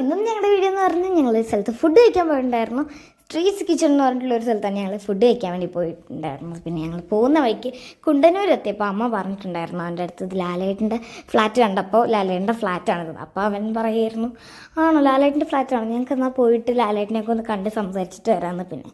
ഇന്നും ഞങ്ങളുടെ വീഡിയോ എന്ന് പറഞ്ഞാൽ ഞങ്ങളൊരു സ്ഥലത്ത് ഫുഡ് കഴിക്കാൻ പോയിട്ടുണ്ടായിരുന്നു. സ്ട്രീറ്റ്സ് കിച്ചൺ എന്ന് പറഞ്ഞിട്ടുള്ള ഒരു സ്ഥലത്താണ് ഞങ്ങൾ ഫുഡ് കഴിക്കാൻ വേണ്ടി പോയിട്ടുണ്ടായിരുന്നു. പിന്നെ ഞങ്ങൾ പോകുന്ന വഴിക്ക് കുണ്ടന്നൂർ എത്തിയപ്പോൾ അമ്മ പറഞ്ഞിട്ടുണ്ടായിരുന്നു അവൻ്റെ അടുത്ത് ലാലേട്ടൻ്റെ ഫ്ലാറ്റ് കണ്ടപ്പോൾ ലാലേട്ടൻ്റെ ഫ്ലാറ്റാണിത്. അപ്പോൾ അവൻ പറയായിരുന്നു, ആണോ ലാലേട്ടൻ്റെ ഫ്ലാറ്റാണോ, ഞങ്ങൾക്ക് എന്നാൽ പോയിട്ട് ലാലേട്ടനെയൊക്കെ ഒന്ന് കണ്ട് സംസാരിച്ചിട്ട് വരാമെന്ന്. പിന്നെ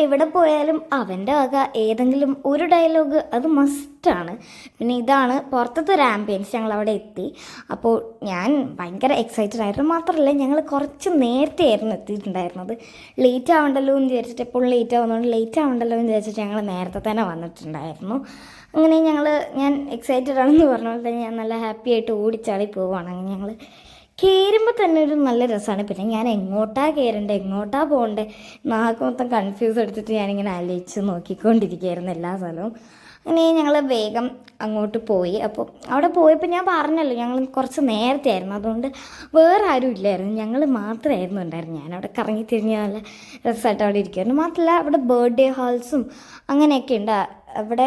എവിടെ പോയാലും അവൻ്റെ വക ഏതെങ്കിലും ഒരു ഡയലോഗ് അത് മസ്റ്റാണ്. പിന്നെ ഇതാണ് പുറത്തത്തെ ഒരു ആംബിയൻസ്. ഞങ്ങൾ അവിടെ എത്തി. അപ്പോൾ ഞാൻ ഭയങ്കര എക്സൈറ്റഡ് ആയിരുന്നു. മാത്രമല്ല ഞങ്ങൾ കുറച്ച് നേരത്തെ ആയിരുന്നു എത്തിയിട്ടുണ്ടായിരുന്നത്. ലേറ്റ് ആവണ്ടല്ലോ എന്ന് വിചാരിച്ചിട്ട്, എപ്പോഴും ലേറ്റ് ആവുന്നതുകൊണ്ട് ലേറ്റ് ആവണ്ടല്ലോ എന്ന് വിചാരിച്ചിട്ട് ഞങ്ങൾ നേരത്തെ തന്നെ വന്നിട്ടുണ്ടായിരുന്നു. അങ്ങനെ ഞാൻ എക്സൈറ്റഡ് ആണെന്ന് പറഞ്ഞ പോലെ തന്നെ ഞാൻ നല്ല ഹാപ്പി ആയിട്ട് ഓടിച്ചാടി പോവുകയാണ്. അങ്ങനെ ഞങ്ങൾ കയറുമ്പോൾ തന്നെ ഒരു നല്ല രസമാണ്. പിന്നെ ഞാൻ എങ്ങോട്ടാണ് കയറേണ്ടത്, എങ്ങോട്ടാണ് പോകേണ്ടത്, നാക്ക് മൊത്തം കൺഫ്യൂസ് എടുത്തിട്ട് ഞാനിങ്ങനെ ആലോചിച്ച് നോക്കിക്കൊണ്ടിരിക്കുകയായിരുന്നു എല്ലാ സ്ഥലവും. അങ്ങനെ ഞങ്ങൾ വേഗം അങ്ങോട്ട് പോയി. അപ്പോൾ അവിടെ പോയപ്പോൾ ഞാൻ പറഞ്ഞല്ലോ ഞങ്ങൾ കുറച്ച് നേരത്തെ ആയിരുന്നു, അതുകൊണ്ട് വേറെ ആരും ഇല്ലായിരുന്നു, ഞങ്ങൾ മാത്രമായിരുന്നു ഉണ്ടായിരുന്നു. ഞാനവിടെ കറങ്ങി തിരിഞ്ഞ് നല്ല രസമായിട്ട് അവിടെ ഇരിക്കുമായിരുന്നു. മാത്രമല്ല അവിടെ ബർത്ത്ഡേ ഹാൾസും അങ്ങനെയൊക്കെ ഉണ്ട്. അവിടെ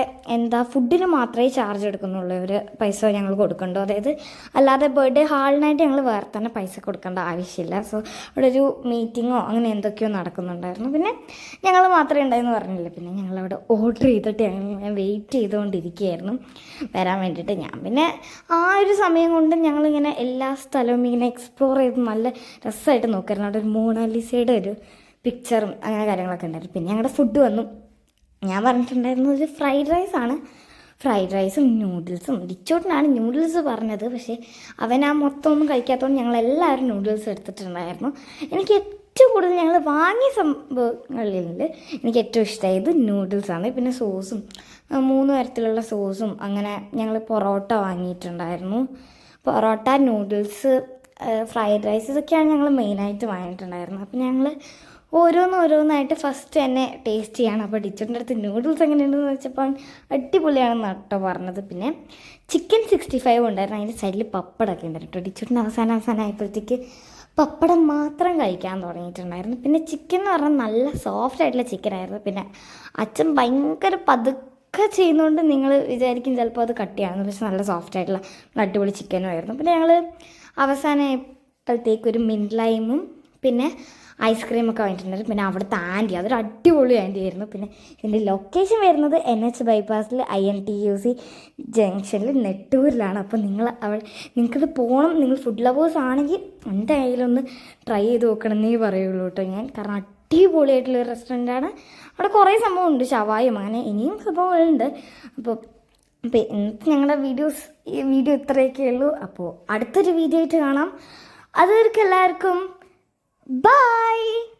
ഫുഡിന് മാത്രമേ ചാർജ് എടുക്കുന്നുള്ളൂ, ഒരു പൈസ ഞങ്ങൾ കൊടുക്കണ്ടോ. അതായത് അല്ലാതെ ബർത്ത്ഡേ ഹാളിനായിട്ട് ഞങ്ങൾ വേറെ തന്നെ പൈസ കൊടുക്കേണ്ട ആവശ്യമില്ല. സോ അവിടെ ഒരു മീറ്റിങ്ങോ അങ്ങനെ എന്തൊക്കെയോ നടക്കുന്നുണ്ടായിരുന്നു. പിന്നെ ഞങ്ങൾ മാത്രമേ ഉണ്ടായെന്ന് പറഞ്ഞില്ല. പിന്നെ ഞങ്ങളവിടെ ഓർഡർ ചെയ്തിട്ട് ഞങ്ങൾ വെയിറ്റ് ചെയ്തുകൊണ്ടിരിക്കുകയായിരുന്നു വരാൻ വേണ്ടിയിട്ട്. ഞാൻ പിന്നെ ആ ഒരു സമയം കൊണ്ട് ഞങ്ങളിങ്ങനെ എല്ലാ സ്ഥലവും ഇങ്ങനെ എക്സ്പ്ലോർ ചെയ്ത് നല്ല രസമായിട്ട് നോക്കുമായിരുന്നു. അവിടെ ഒരു മോണാലിസയുടെ ഒരു പിക്ചറും അങ്ങനെ കാര്യങ്ങളൊക്കെ ഉണ്ടായിരുന്നു. പിന്നെ ഞങ്ങളുടെ ഫുഡ് വന്നു. ഞാൻ പറഞ്ഞിട്ടുണ്ടായിരുന്നത് ഒരു ഫ്രൈഡ് റൈസാണ്. ഫ്രൈഡ് റൈസും നൂഡിൽസും. ഡിച്ചോട്ടിനാണ് നൂഡിൽസ് പറഞ്ഞത്, പക്ഷേ അവൻ ആ മൊത്തം ഒന്നും കഴിക്കാത്തതുകൊണ്ട് ഞങ്ങളെല്ലാവരും നൂഡിൽസ് എടുത്തിട്ടുണ്ടായിരുന്നു. എനിക്ക് ഏറ്റവും കൂടുതൽ ഞങ്ങൾ വാങ്ങിയ സംഭവങ്ങളിൽ എനിക്ക് ഏറ്റവും ഇഷ്ടമായത് നൂഡിൽസാണ്. പിന്നെ സോസും 3 തരത്തിലുള്ള സോസും അങ്ങനെ ഞങ്ങൾ പൊറോട്ട വാങ്ങിയിട്ടുണ്ടായിരുന്നു. പൊറോട്ട, നൂഡിൽസ്, ഫ്രൈഡ് റൈസ് ഇതൊക്കെയാണ് ഞങ്ങൾ മെയിനായിട്ട് വാങ്ങിയിട്ടുണ്ടായിരുന്നത്. അപ്പോൾ ഞങ്ങൾ ഓരോന്നായിട്ട് ഫസ്റ്റ് തന്നെ ടേസ്റ്റ് ചെയ്യണം. അപ്പോൾ ഡിച്ചോട്ടിൻ്റെ അടുത്ത് നൂഡിൽസ് എങ്ങനെയുണ്ടെന്ന് വെച്ചപ്പോൾ അടിപൊളിയാണെന്ന് കേട്ടോ പറഞ്ഞത്. പിന്നെ ചിക്കൻ 65 ഉണ്ടായിരുന്നു, അതിൻ്റെ സൈഡിൽ പപ്പടമൊക്കെ ഉണ്ടായിരുന്നു കേട്ടോ. ഡിച്ചോട്ടിൻ്റെ അവസാനമായപ്പോഴത്തേക്ക് പപ്പടം മാത്രം കഴിക്കാൻ തുടങ്ങിയിട്ടുണ്ടായിരുന്നു. പിന്നെ ചിക്കൻ എന്ന് പറഞ്ഞാൽ നല്ല സോഫ്റ്റ് ആയിട്ടുള്ള ചിക്കനായിരുന്നു. പിന്നെ അച്ഛൻ ഭയങ്കര പതുക്കെ ചെയ്യുന്നതുകൊണ്ട് നിങ്ങൾ വിചാരിക്കും ചിലപ്പോൾ അത് കട്ടിയാണെന്ന്, പക്ഷെ നല്ല സോഫ്റ്റ് ആയിട്ടുള്ള അടിപൊളി ചിക്കനും ആയിരുന്നു. പിന്നെ ഞങ്ങൾ അവസാനമായപ്പോഴത്തേക്ക് ഒരു മിൻറ്റ് ലൈമും പിന്നെ ഐസ്ക്രീമൊക്കെ വാങ്ങിയിട്ടുണ്ടായിരുന്നു. പിന്നെ അവിടുത്തെ ആൻറ്റി അതൊരു അടിപൊളി ആൻറ്റി ആയിരുന്നു. പിന്നെ ഇതിൻ്റെ ലൊക്കേഷൻ വരുന്നത് NH ബൈപ്പാസിൽ INTUC ജംഗ്ഷനിൽ നെട്ടൂരിലാണ്. അപ്പോൾ നിങ്ങൾക്കിത് പോകണം, നിങ്ങൾ ഫുഡ് ലവേഴ്സ് ആണെങ്കിൽ എന്തായാലും ഒന്ന് ട്രൈ ചെയ്ത് നോക്കണമെന്നേ പറയുള്ളൂ കേട്ടോ ഞാൻ. കാരണം അടിപൊളിയായിട്ടുള്ളൊരു റെസ്റ്റോറൻറ്റാണ്. അവിടെ കുറേ സംഭവമുണ്ട്, ഷവായും അങ്ങനെ ഇനിയും സംഭവങ്ങളുണ്ട്. അപ്പോൾ ഇന്നത്തെ ഞങ്ങളുടെ വീഡിയോ ഇത്രയൊക്കെ ഉള്ളൂ. അപ്പോൾ അടുത്തൊരു വീഡിയോ ആയിട്ട് കാണാം. അതുവരെയ്ക്കും എല്ലാവർക്കും bye.